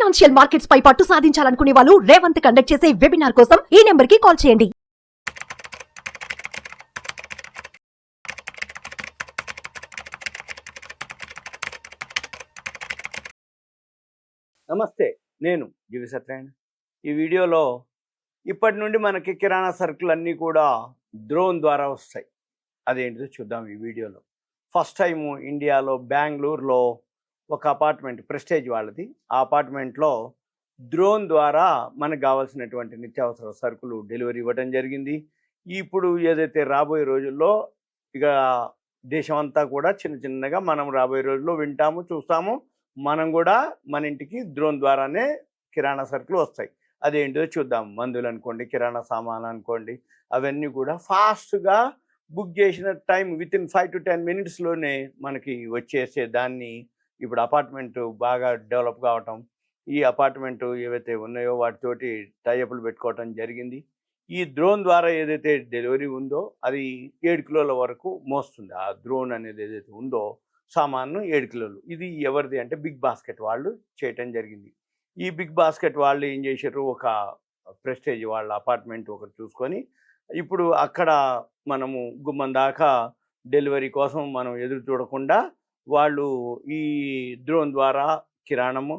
Financial markets పై పట్టు సాధించాలనుకునే వాళ్ళు Revanth conduct చేసే వెబినార్ కోసం ఈ నెంబర్ కి కాల్ చేయండి. నమస్తే, నేను జీవి సత్యనారాయణ. ఈ వీడియోలో ఇప్పటి నుండి మనకి కిరాణా సరుకులు అన్నీ కూడా డ్రోన్ ద్వారా వస్తాయి. అదేంటిదో చూద్దాం ఈ వీడియోలో. ఫస్ట్ టైము ఇండియాలో బెంగళూరులో ఒక అపార్ట్మెంట్, ప్రెస్టేజ్ వాళ్ళది, ఆ అపార్ట్మెంట్లో డ్రోన్ ద్వారా మనకు కావాల్సినటువంటి నిత్యావసర సరుకులు డెలివరీ ఇవ్వడం జరిగింది. ఇప్పుడు ఏదైతే రాబోయే రోజుల్లో ఇక దేశమంతా కూడా చిన్న చిన్నగా మనం రాబోయే రోజుల్లో వింటాము, చూస్తాము. మనం కూడా మన ఇంటికి డ్రోన్ ద్వారానే కిరాణా సరుకులు వస్తాయి. అదేంటో చూద్దాం. మందులు అనుకోండి, కిరాణా సామాన్ అనుకోండి, అవన్నీ కూడా ఫాస్ట్గా బుక్ చేసిన టైం వితిన్ 5 to 10 minutesలోనే మనకి వచ్చేసే దాన్ని ఇప్పుడు అపార్ట్మెంట్ బాగా డెవలప్ కావటం, ఈ అపార్ట్మెంట్ ఏవైతే ఉన్నాయో వాటితోటి టైఅప్లు పెట్టుకోవటం జరిగింది. ఈ డ్రోన్ ద్వారా ఏదైతే డెలివరీ ఉందో అది 7 కిలోల వరకు మోస్తుంది. ఆ డ్రోన్ అనేది ఏదైతే ఉందో సామాను 7 కిలోలు. ఇది ఎవరిది అంటే బిగ్ బాస్కెట్ వాళ్ళు చేయటం జరిగింది. ఈ బిగ్ బాస్కెట్ వాళ్ళు ఏం చేశారు, ఒక ప్రెస్టేజ్ వాళ్ళ అపార్ట్మెంట్ ఒకటి చూసుకొని ఇప్పుడు అక్కడ మనము గుమ్మం దాకా డెలివరీ కోసం మనం ఎదురు చూడకుండా వాళ్ళు ఈ డ్రోన్ ద్వారా కిరాణము,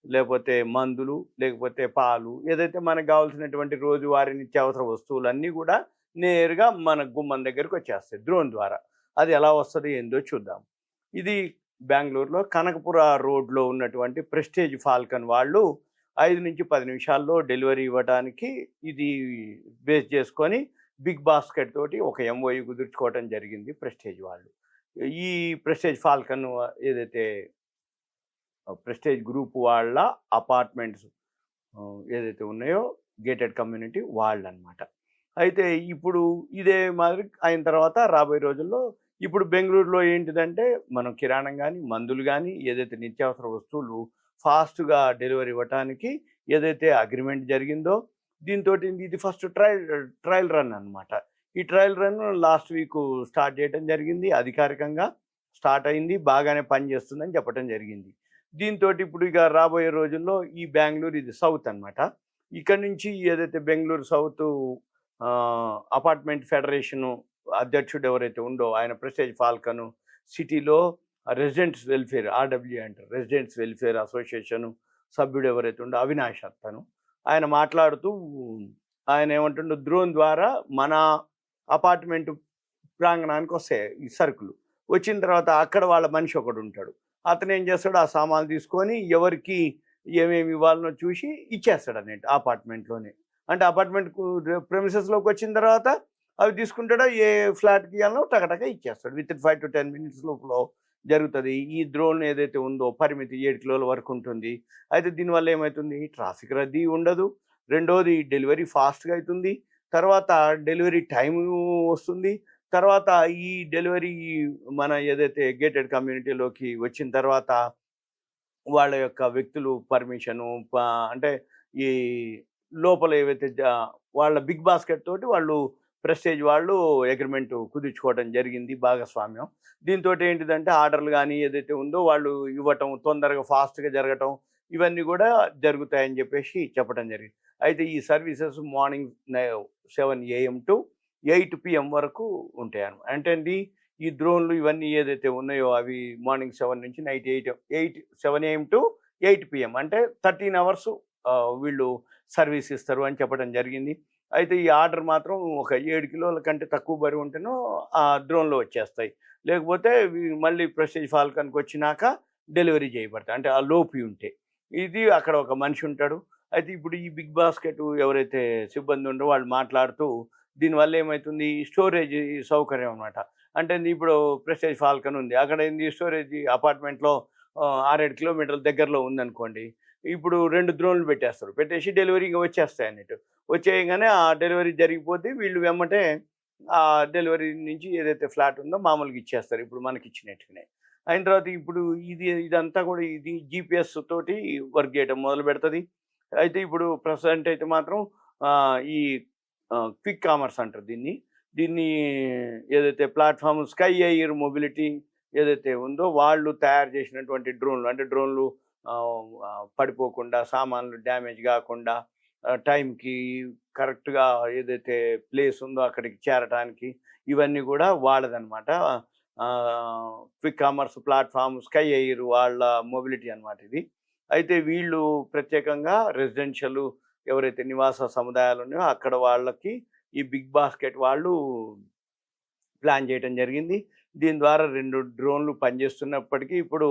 లేకపోతే మందులు, లేకపోతే పాలు, ఏదైతే మనకు కావాల్సినటువంటి రోజువారీ నిత్యావసర వస్తువులన్నీ కూడా నేరుగా మన గుమ్మం దగ్గరికి వచ్చేస్తాయి డ్రోన్ ద్వారా. అది ఎలా వస్తుంది ఏందో చూద్దాం. ఇది బెంగళూరులో కనకపుర రోడ్లో ఉన్నటువంటి ప్రెస్టేజ్ ఫాల్కన్ వాళ్ళు 5 నుంచి 10 నిమిషాల్లో డెలివరీ ఇవ్వడానికి ఇది బేస్ చేసుకొని బిగ్ బాస్కెట్ తోటి ఒక ఎంఓయూ కుదుర్చుకోవటం జరిగింది ప్రెస్టేజ్ వాళ్ళు. ఈ ప్రెస్టేజ్ ఫాల్కన్ ఏదైతే ప్రెస్టేజ్ గ్రూప్ వాళ్ళ అపార్ట్మెంట్స్ ఏదైతే ఉన్నాయో గేటెడ్ కమ్యూనిటీ వాళ్ళు అనమాట. అయితే ఇప్పుడు ఇదే మాదిరి అయిన తర్వాత రాబోయే రోజుల్లో ఇప్పుడు బెంగళూరులో ఏంటిదంటే మనం కిరాణం కానీ, మందులు కానీ, ఏదైతే నిత్యావసర వస్తువులు ఫాస్ట్గా డెలివరీ ఇవ్వటానికి ఏదైతే అగ్రిమెంట్ జరిగిందో దీంతో ఇది ఫస్ట్ ట్రయల్ రన్ అనమాట. ఈ trial run last week start చేయడం జరిగింది. అధికారికంగా స్టార్ట్ అయింది, బాగానే పనిచేస్తుందని చెప్పడం జరిగింది. దీంతో ఇప్పుడు ఇక రాబోయే రోజుల్లో ఈ బెంగళూరు ఇది సౌత్ అనమాట. ఇక్కడ నుంచి ఏదైతే బెంగళూరు సౌత్ అపార్ట్మెంట్ ఫెడరేషను అధ్యక్షుడు ఎవరైతే ఉందో ఆయన ప్రెస్టేజ్ ఫాల్కను సిటీలో రెసిడెంట్స్ వెల్ఫేర్, ఆర్డబ్ల్యూ అంటారు, రెసిడెంట్స్ వెల్ఫేర్ అసోసియేషను సభ్యుడు ఎవరైతే ఉందో అవినాష్ అతను, ఆయన మాట్లాడుతూ ఆయన ఏమంటుండో డ్రోన్ ద్వారా మన అపార్ట్మెంట్ ప్రాంగణానికి వస్తాయి ఈ సరుకులు. వచ్చిన తర్వాత అక్కడ వాళ్ళ మనిషి ఒకడు ఉంటాడు, అతను ఏం చేస్తాడు, ఆ సామాన్లు తీసుకొని ఎవరికి ఏమేమి ఇవ్వాలనో చూసి ఇచ్చేస్తాడు అన్నట్టు అపార్ట్మెంట్లోనే. అంటే అపార్ట్మెంట్కు ప్రెమిసెస్లోకి వచ్చిన తర్వాత అవి తీసుకుంటాడో ఏ ఫ్లాట్కి ఇవ్వాలనో టకటక ఇచ్చేస్తాడు. విత్ 5 to 10 minutes లోపల జరుగుతుంది. ఈ డ్రోన్ ఏదైతే ఉందో పరిమితి 7 కిలోల వరకు ఉంటుంది. అయితే దీనివల్ల ఏమవుతుంది, ట్రాఫిక్ రద్దీ ఉండదు, రెండోది డెలివరీ ఫాస్ట్గా అవుతుంది, తర్వాత డెలివరీ టైం వస్తుంది, తర్వాత ఈ డెలివరీ మన ఏదైతే గేటెడ్ కమ్యూనిటీలోకి వచ్చిన తర్వాత వాళ్ళ యొక్క వ్యక్తులు పర్మిషను అంటే ఈ లోపల ఏవైతే వాళ్ళ బిగ్ బాస్కెట్ తోటి వాళ్ళు ప్రెస్టేజ్ వాళ్ళు అగ్రిమెంట్ కుదుర్చుకోవడం జరిగింది, భాగస్వామ్యం. దీంతో ఏంటిదంటే ఆర్డర్లు కానీ ఏదైతే ఉందో వాళ్ళు ఇవ్వటం, తొందరగా ఫాస్ట్గా జరగటం, ఇవన్నీ కూడా జరుగుతాయని చెప్పేసి చెప్పడం జరిగింది. అయితే ఈ services morning 7 AM to 8 PM వరకు ఉంటాయి అన్నమాట. అంటే ఈ డ్రోన్లు ఇవన్నీ ఏదైతే ఉన్నాయో అవి మార్నింగ్ 7 నుంచి నైట్ 7 AM to 8 PM అంటే 13 hours వీళ్ళు సర్వీస్ ఇస్తారు అని చెప్పడం జరిగింది. అయితే ఈ ఆర్డర్ మాత్రం ఒక 7 కిలోల కంటే తక్కువ బరువు ఉంటేనో ఆ డ్రోన్లో వచ్చేస్తాయి, లేకపోతే మళ్ళీ ప్రెస్టేజ్ ఫాల్కన్కి వచ్చినాక డెలివరీ చేయబడతాయి, అంటే ఆ లోపు ఉంటే. ఇది అక్కడ ఒక మనిషి ఉంటాడు. అయితే ఇప్పుడు ఈ బిగ్ బాస్కెట్ ఎవరైతే సిబ్బంది ఉండో వాళ్ళు మాట్లాడుతూ దీనివల్ల ఏమవుతుంది, స్టోరేజ్ సౌకర్యం అనమాట. అంటే ఇప్పుడు ప్రెస్టేజ్ ఫాల్కన్ ఉంది, అక్కడ ఏంది స్టోరేజ్ అపార్ట్మెంట్లో 6-7 కిలోమీటర్ల దగ్గరలో ఉందనుకోండి, ఇప్పుడు 2 డ్రోన్లు పెట్టేస్తారు, పెట్టేసి డెలివరీగా వచ్చేస్తాయి అన్నట్టు. వచ్చేయగానే ఆ డెలివరీ జరిగిపోతే వీళ్ళు వెమ్మటే ఆ డెలివరీ నుంచి ఏదైతే ఫ్లాట్ ఉందో మామూలుగా ఇచ్చేస్తారు, ఇప్పుడు మనకి ఇచ్చినట్టుగానే. అయిన తర్వాత ఇప్పుడు ఇదంతా కూడా ఇది జీపీఎస్ తోటి వర్క్ చేయడం మొదలు పెడుతుంది. అయితే ఇప్పుడు ప్రెసెంట్ అయితే మాత్రం ఈ క్విక్ కామర్స్ అంటారు దీన్ని ఏదైతే ప్లాట్ఫామ్ స్కై ఎయిర్ మొబిలిటీ ఏదైతే ఉందో వాళ్ళు తయారు చేసినటువంటి డ్రోన్లు, అంటే డ్రోన్లు పడిపోకుండా, సామాన్లు డ్యామేజ్ కాకుండా, టైంకి కరెక్ట్గా ఏదైతే ప్లేస్ ఉందో అక్కడికి చేరటానికి ఇవన్నీ కూడా వాళ్ళదనమాట. Quick commerce platform sky air వాళ్ళ మొబిలిటీ అనమాట ఇది. అయితే వీళ్ళు ప్రత్యేకంగా రెసిడెన్షియల్ ఎవరైతే నివాస సముదాయాలు ఉన్నాయో అక్కడ వాళ్ళకి ఈ బిగ్ బాస్కెట్ వాళ్ళు ప్లాన్ చేయడం జరిగింది. దీని ద్వారా 2 డ్రోన్లు పనిచేస్తున్నప్పటికీ ఇప్పుడు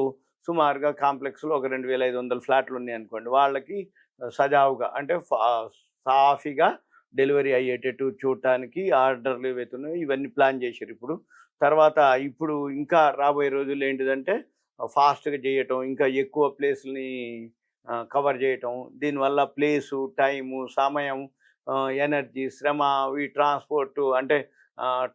సుమారుగా కాంప్లెక్స్లో ఒక 2500 ఫ్లాట్లు ఉన్నాయనుకోండి, వాళ్ళకి సజావుగా అంటే సాఫీగా డెలివరీ అయ్యేటట్టు చూడటానికి ఆర్డర్లు ఏవైతే ఉన్నాయో ఇవన్నీ ప్లాన్ చేశారు ఇప్పుడు. తర్వాత ఇప్పుడు ఇంకా రాబోయే రోజుల్లో ఏంటిదంటే ఫాస్ట్గా చేయటం, ఇంకా ఎక్కువ ప్లేస్ని కవర్ చేయటం. దీనివల్ల ప్లేసు, టైము, సమయం, ఎనర్జీ, శ్రమ, ఈ ట్రాన్స్పోర్టు అంటే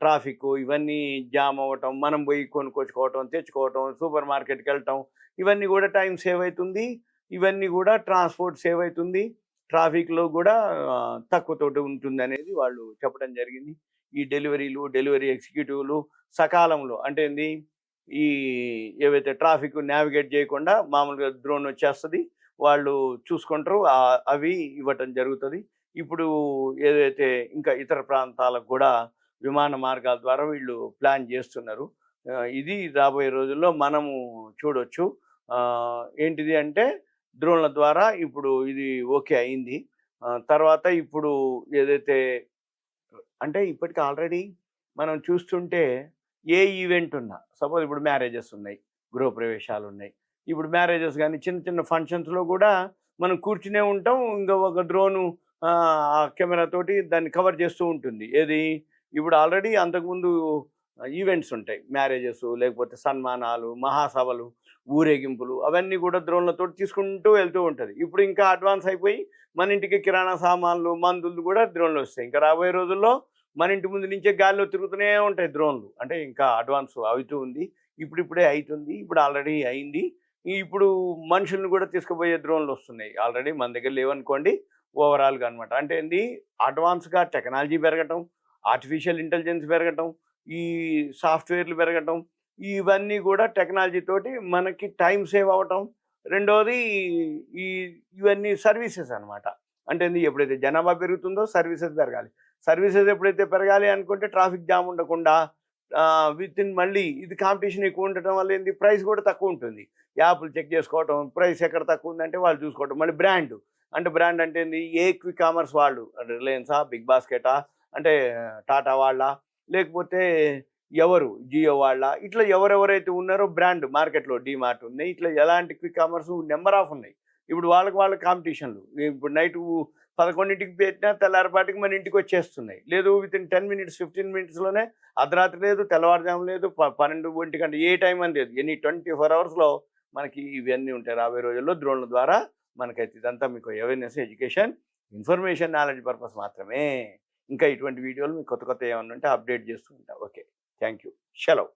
ట్రాఫిక్ ఇవన్నీ జామ్ అవ్వటం, మనం పోయి కొనుక్కొచ్చుకోవటం, తెచ్చుకోవటం, సూపర్ మార్కెట్కి వెళ్ళటం, ఇవన్నీ కూడా టైం సేవ్ అవుతుంది. ఇవన్నీ కూడా ట్రాన్స్పోర్ట్ సేవ్ అవుతుంది. ట్రాఫిక్లో కూడా తక్కువతోటి ఉంటుంది అనేది వాళ్ళు చెప్పడం జరిగింది. ఈ డెలివరీలు, డెలివరీ ఎగ్జిక్యూటివ్లు సకాలంలో అంటే ఏంది, ఈ ఏవైతే ట్రాఫిక్ నావిగేట్ చేయకుండా మామూలుగా డ్రోన్ వచ్చేస్తుంది, వాళ్ళు చూసుకుంటారు, అవి ఇవ్వటం జరుగుతుంది. ఇప్పుడు ఏదైతే ఇంకా ఇతర ప్రాంతాలకు కూడా విమాన మార్గాల ద్వారా వీళ్ళు ప్లాన్ చేస్తున్నారు. ఇది రాబోయే రోజుల్లో మనము చూడొచ్చు. ఏంటిది అంటే డ్రోన్ల ద్వారా ఇప్పుడు ఇది ఓకే అయింది. తర్వాత ఇప్పుడు ఏదైతే అంటే ఇప్పటికి ఆల్రెడీ మనం చూస్తుంటే ఏ ఈవెంట్ ఉన్నా, సపోజ్ ఇప్పుడు మ్యారేజెస్ ఉన్నాయి, గృహప్రవేశాలు ఉన్నాయి, ఇప్పుడు మ్యారేజెస్ కానీ చిన్న చిన్న ఫంక్షన్స్లో కూడా మనం కూర్చునే ఉంటాం. ఇంకా ఒక డ్రోను ఆ కెమెరా తోటి దాన్ని కవర్ చేస్తూ ఉంటుంది. ఏది ఇప్పుడు ఆల్రెడీ అంతకుముందు ఈవెంట్స్ ఉంటాయి, మ్యారేజెస్ లేకపోతే సన్మానాలు, మహాసభలు, ఊరేగింపులు, అవన్నీ కూడా డ్రోన్లతో తీసుకుంటూ వెళ్తూ ఉంటుంది. ఇప్పుడు ఇంకా అడ్వాన్స్ అయిపోయి మన ఇంటికి కిరాణా సామాన్లు, మందులు కూడా డ్రోన్లు వస్తాయి. ఇంకా రాబోయే రోజుల్లో మన ఇంటి ముందు నుంచే గాలిలో తిరుగుతూనే ఉంటాయి డ్రోన్లు. అంటే ఇంకా అడ్వాన్స్ అవుతూ ఉంది, ఇప్పుడిప్పుడే అవుతుంది, ఇప్పుడు ఆల్రెడీ అయింది. ఇప్పుడు మనుషులను కూడా తీసుకుపోయే డ్రోన్లు వస్తున్నాయి. ఆల్రెడీ మన దగ్గర లేవనుకోండి, ఓవరాల్గా అనమాట. అంటే ఏంది, అడ్వాన్స్గా టెక్నాలజీ పెరగటం, ఆర్టిఫిషియల్ ఇంటెలిజెన్స్ పెరగటం, ఈ సాఫ్ట్వేర్లు పెరగటం, ఇవన్నీ కూడా టెక్నాలజీ తోటి మనకి టైం సేవ్ అవ్వటం. రెండోది ఇవన్నీ సర్వీసెస్ అనమాట. అంటే ఎప్పుడైతే జనాభా పెరుగుతుందో సర్వీసెస్ పెరగాలి. సర్వీసెస్ ఎప్పుడైతే పెరగాలి అనుకుంటే ట్రాఫిక్ జామ్ ఉండకుండా విత్ ఇన్ మళ్ళీ ఇది కాంపిటీషన్ ఎక్కువ ఉండటం వల్ల ఏంది, ప్రైస్ కూడా తక్కువ ఉంటుంది. యాప్లు చెక్ చేసుకోవటం, ప్రైస్ ఎక్కడ తక్కువ ఉందంటే వాళ్ళు చూసుకోవటం. మళ్ళీ బ్రాండ్ అంటే ఏంది, ఏ క్విక్ కామర్స్ వాళ్ళు అంటే రిలయన్సా, బిగ్ బాస్కెటా, అంటే టాటా వాళ్ళ, లేకపోతే ఎవరు జియో వాళ్ళ, ఇట్లా ఎవరెవరైతే ఉన్నారో బ్రాండ్ మార్కెట్లో డీమార్ట్ ఉన్నాయి, ఇట్లా ఎలాంటి క్విక్ కామర్స్ నెంబర్ ఆఫ్ ఉన్నాయి. ఇప్పుడు వాళ్ళ కాంపిటీషన్లు ఇప్పుడు నైట్ 11ంటికి పెట్టినా తెల్లారిపాటికి మన ఇంటికి వచ్చేస్తున్నాయి. లేదు విత్ ఇన్ 10 minutes 15 minutesలోనే, అర్ధరాత్రి లేదు, తెల్లవారుజాము లేదు, 12 ఒంటి గంట, ఏ టైం అని లేదు, ఎనీ 24 hours మనకి ఇవన్నీ ఉంటాయి. రాబోయే రోజుల్లో డ్రోన్ల ద్వారా మనకైతే ఇదంతా మీకు awareness, education, information, knowledge purpose మాత్రమే. ఇంకా ఇటువంటి వీడియోలు మీకు కొత్త ఏమన్నా ఉంటే అప్డేట్ చేస్తూ ఉంటా. ఓకే, థ్యాంక్ యూ, సెలవు.